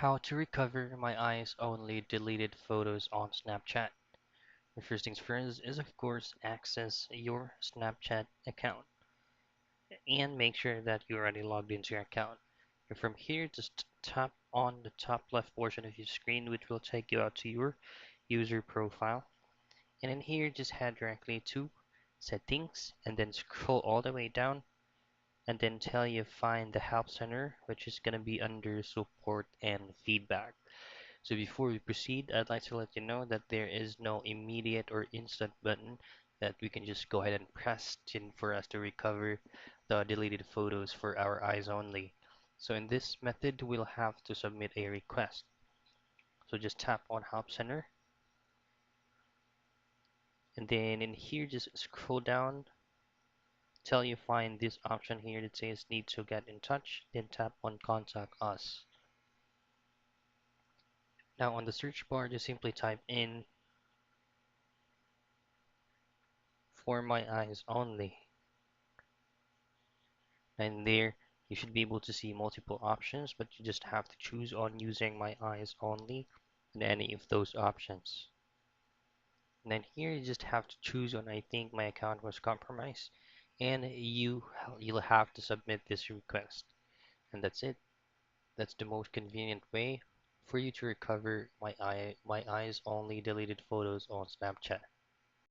How to recover my eyes only deleted photos on Snapchat. The first things first is of course access your Snapchat account and make sure that you're already logged into your account. And from here, just tap on the top left portion of your screen, which will take you out to your user profile. And in here, just head directly to settings and then scroll all the way down and then tell you find the help center, which is going to be under support and feedback. So before we proceed, I'd like to let you know that there is no immediate or instant button that we can just go ahead and press for us to recover the deleted photos for our eyes only. So in this method, we'll have to submit a request. So just tap on Help Center, and then in here, just scroll down till you find this option here that says need to get in touch, then tap on Contact Us. Now on the search bar, just simply type in For My Eyes Only. And there you should be able to see multiple options, but you just have to choose on using my eyes only in any of those options. And then here you just have to choose on I think my account was compromised, and you'll have to submit this request. And that's it. That's the most convenient way for you to recover my eyes only deleted photos on Snapchat.